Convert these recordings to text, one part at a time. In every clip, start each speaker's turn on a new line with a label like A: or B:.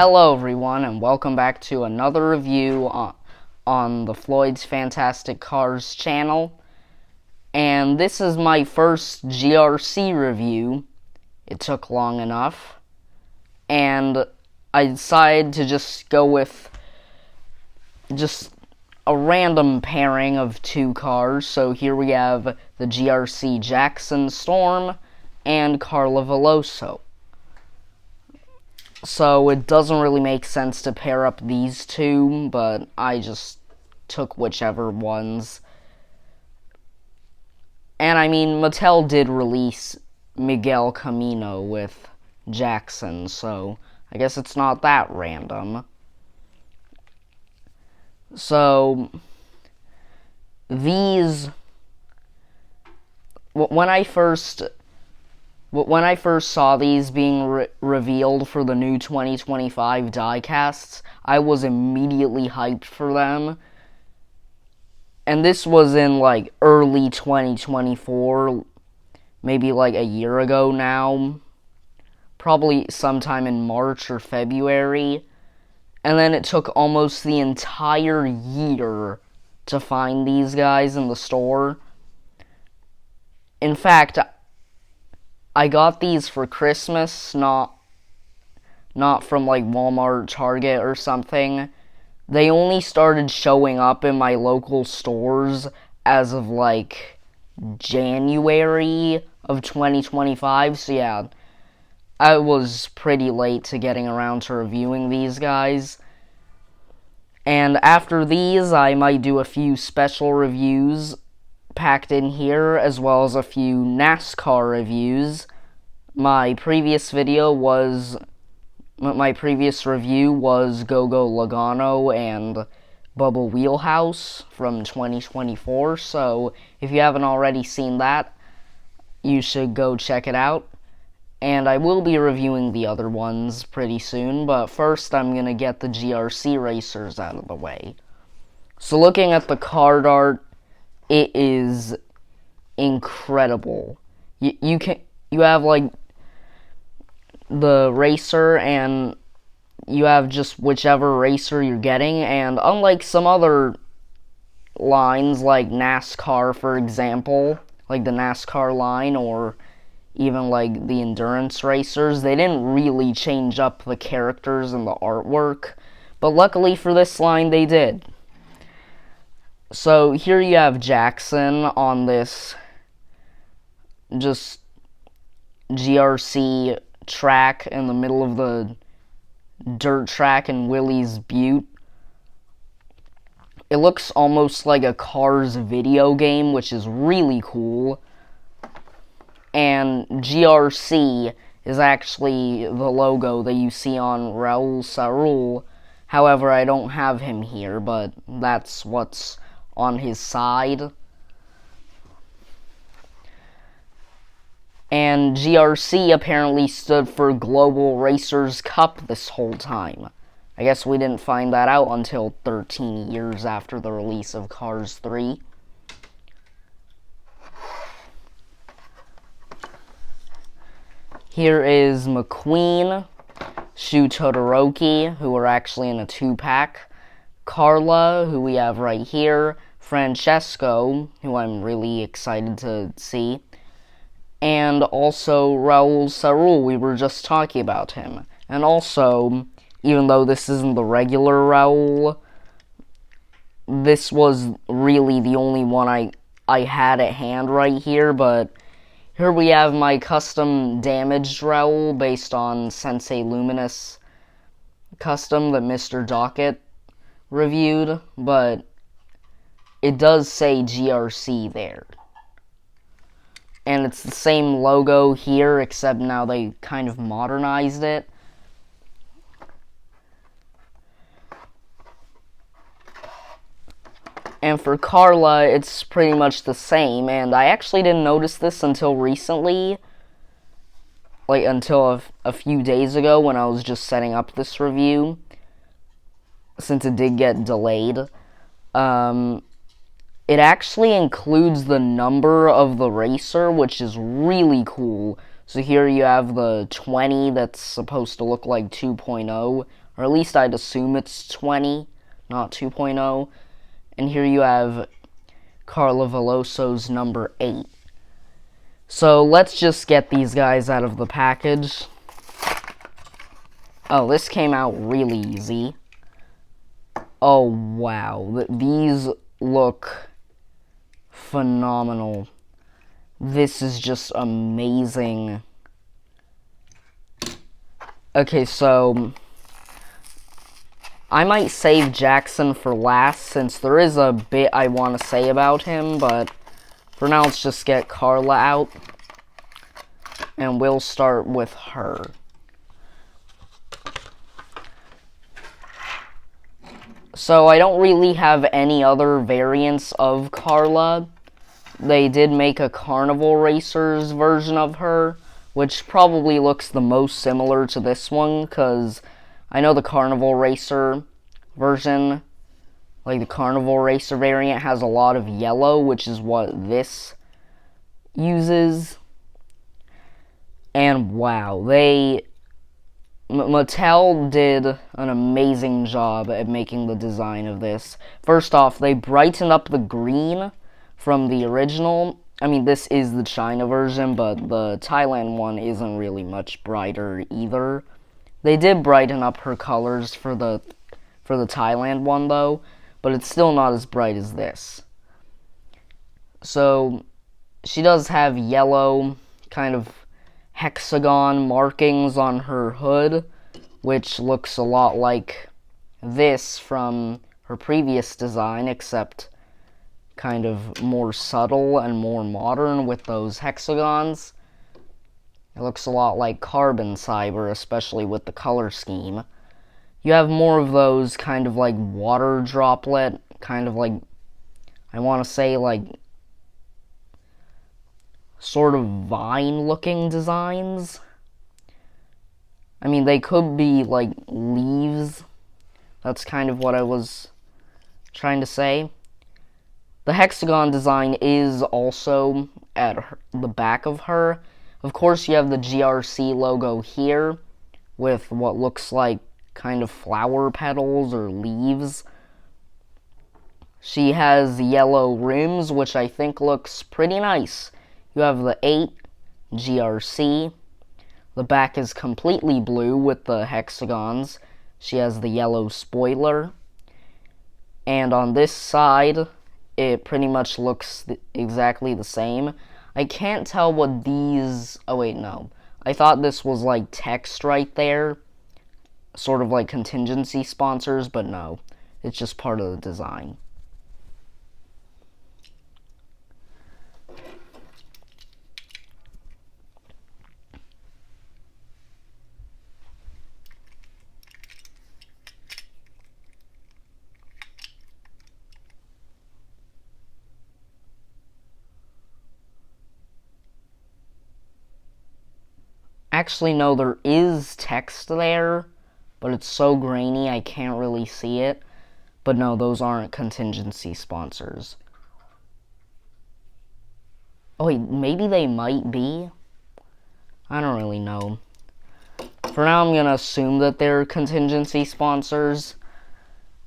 A: Hello everyone, and welcome back to another review on the Floyd's Fantastic Cars channel. And this is my first GRC review. It took long enough. And I decided to just go with just a random pairing of two cars. So here we have the GRC Jackson Storm and Carla Veloso. So it doesn't really make sense to pair up these two, but I just took whichever ones. And I mean, Mattel did release Miguel Camino with Jackson, so I guess it's not that random. So these, when I first saw these being revealed for the new 2025 diecasts, I was immediately hyped for them. And this was in, like, early 2024, maybe, like, a year ago now. Probably sometime in March or February. And then it took almost the entire year to find these guys in the store. In fact, I got these for Christmas, not from, like, Walmart, Target, or something. They only started showing up in my local stores as of, like, January of 2025, so yeah, I was pretty late to getting around to reviewing these guys. And after these, I might do a few special reviews packed in here, as well as a few NASCAR reviews. My previous review was Go-Go Logano and Bubba Wheelhouse from 2024, so if you haven't already seen that, you should go check it out. And I will be reviewing the other ones pretty soon, but first I'm gonna get the GRC racers out of the way. So looking at the card art, it is incredible. You have, like, the racer, and you have just whichever racer you're getting, and unlike some other lines, like NASCAR, for example, like the NASCAR line, or even, like, the endurance racers, they didn't really change up the characters and the artwork, but luckily for this line, they did. So here you have Jackson on this just GRC track in the middle of the dirt track in Willie's Butte. It looks almost like a Cars video game, which is really cool. And GRC is actually the logo that you see on Raul Sarul. However, I don't have him here, but that's what's on his side. And GRC apparently stood for Global Racers Cup this whole time. I guess we didn't find that out until 13 years after the release of Cars 3. Here is McQueen, Shu Todoroki, who are actually in a 2-pack, Carla, who we have right here, Francesco, who I'm really excited to see, and also Raul Sarul, we were just talking about him. And also, even though this isn't the regular Raul, this was really the only one I had at hand right here, but here we have my custom damaged Raul based on Sensei Luminous custom that Mr. Dockett reviewed, but it does say GRC there. And it's the same logo here, except now they kind of modernized it. And for Carla, it's pretty much the same, and I actually didn't notice this until recently. Like, until a few days ago when I was just setting up this review, since it did get delayed. It actually includes the number of the racer, which is really cool. So here you have the 20 that's supposed to look like 2.0, or at least I'd assume it's 20, not 2.0. And here you have Carla Veloso's number 8. So let's just get these guys out of the package. Oh, this came out really easy. Oh, wow. These look phenomenal. This is just amazing. Okay, so I might save Jackson for last, since there is a bit I want to say about him, but for now, let's just get Carla out, and we'll start with her. So I don't really have any other variants of Carla. They did make a Carnival Racers version of her, which probably looks the most similar to this one, because I know the Carnival Racer version, like the Carnival Racer variant, has a lot of yellow, which is what this uses. And wow, Mattel did an amazing job at making the design of this. First off, they brightened up the green from the original. I mean, this is the China version, but the Thailand one isn't really much brighter either. They did brighten up her colors for the Thailand one, though, but it's still not as bright as this. So, she does have yellow, kind of hexagon markings on her hood, which looks a lot like this from her previous design, except kind of more subtle and more modern with those hexagons. It looks a lot like Carbon Cyber, especially with the color scheme. You have more of those kind of like water droplet, kind of like, I want to say like, sort of vine-looking designs. I mean, they could be like leaves. That's kind of what I was trying to say. The hexagon design is also at the back of her. Of course, you have the GRC logo here with what looks like kind of flower petals or leaves. She has yellow rims, which I think looks pretty nice. You have the 8 GRC. The back is completely blue with the hexagons. She has the yellow spoiler. And on this side, it pretty much looks exactly the same. I can't tell what these... Oh, wait, no. I thought this was like text right there. Sort of like contingency sponsors, but no. It's just part of the design. Actually, no, there is text there, but it's so grainy I can't really see it. But no, those aren't contingency sponsors. Oh wait, maybe they might be? I don't really know. For now, I'm gonna assume that they're contingency sponsors.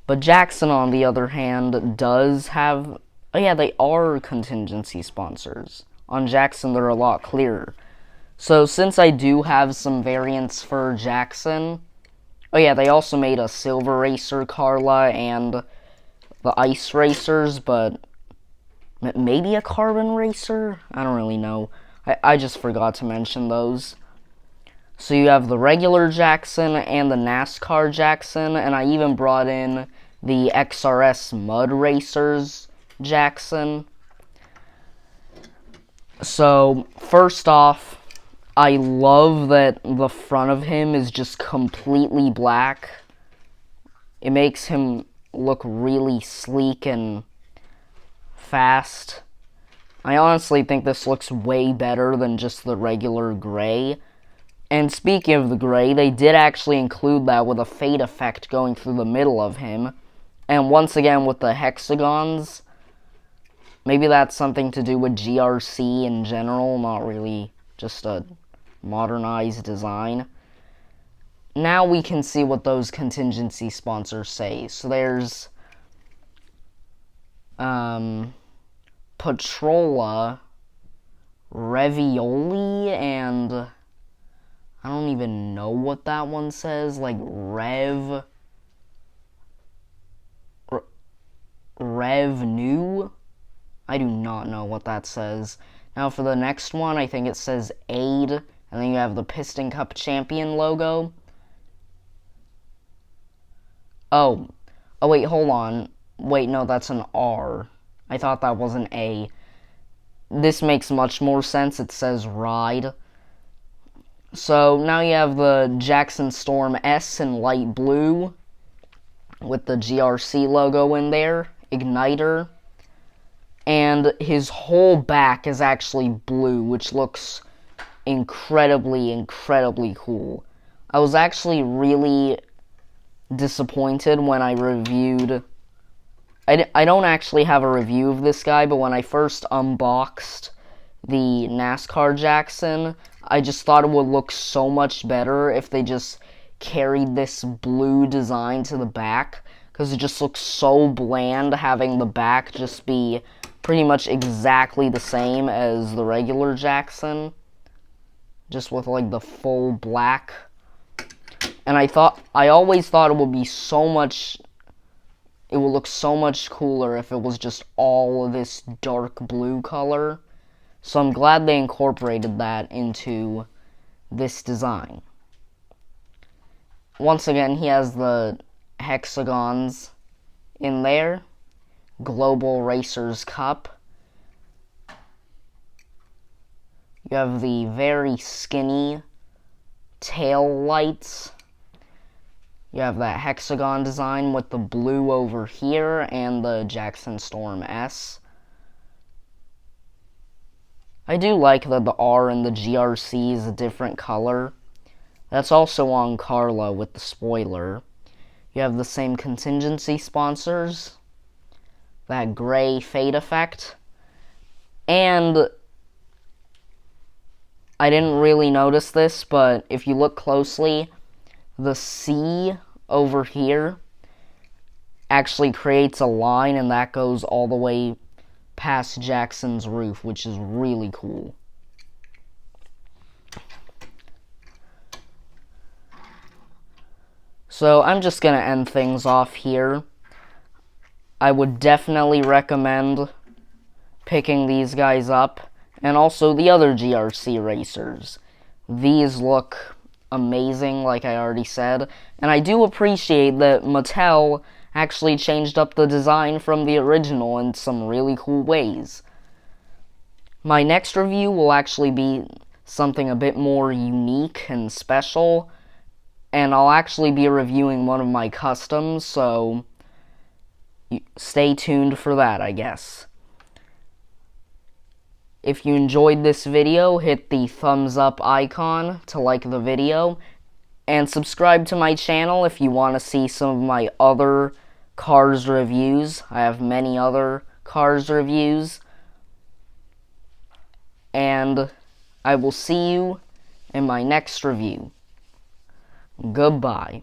A: But Jackson, on the other hand, does have... Oh yeah, they are contingency sponsors. On Jackson, they're a lot clearer. So, since I do have some variants for Jackson... Oh yeah, they also made a Silver Racer Carla and the Ice Racers, but maybe a Carbon Racer? I don't really know. I just forgot to mention those. So you have the regular Jackson and the NASCAR Jackson, and I even brought in the XRS Mud Racers Jackson. So, first off, I love that the front of him is just completely black. It makes him look really sleek and fast. I honestly think this looks way better than just the regular gray. And speaking of the gray, they did actually include that with a fade effect going through the middle of him. And once again with the hexagons. Maybe that's something to do with GRC in general, not really just a modernized design. now we can see what those contingency sponsors say. So there's Patrolla, Ravioli, and I don't even know what that one says, like Revenue? I do not know what that says. Now for the next one, I think it says Aid, and then you have the Piston Cup Champion logo. Oh, wait, hold on. Wait, no, that's an R. I thought that was an A. This makes much more sense. It says Ride. So now you have the Jackson Storm S in light blue with the GRC logo in there, Igniter. And his whole back is actually blue, which looks incredibly, incredibly cool. I was actually really disappointed when I reviewed... I don't actually have a review of this guy, but when I first unboxed the NASCAR Jackson, I just thought it would look so much better if they just carried this blue design to the back, because it just looks so bland having the back just be pretty much exactly the same as the regular Jackson, just with like the full black. And I always thought it would be so much, it would look so much cooler if it was just all of this dark blue color. So I'm glad they incorporated that into this design. Once again, he has the hexagons in there. Global Racers Cup. You have the very skinny tail lights. You have that hexagon design with the blue over here and the Jackson Storm S. I do like that the R in the GRC is a different color. That's also on Carla with the spoiler. You have the same contingency sponsors, that gray fade effect, and I didn't really notice this, but if you look closely, the C over here actually creates a line, and that goes all the way past Jackson's roof, which is really cool. So I'm just going to end things off here. I would definitely recommend picking these guys up, and also the other GRC racers. These look amazing, like I already said, and I do appreciate that Mattel actually changed up the design from the original in some really cool ways. My next review will actually be something a bit more unique and special, and I'll actually be reviewing one of my customs, so stay tuned for that, I guess. If you enjoyed this video, hit the thumbs up icon to like the video, and subscribe to my channel if you want to see some of my other Cars reviews. I have many other Cars reviews, and I will see you in my next review. Goodbye.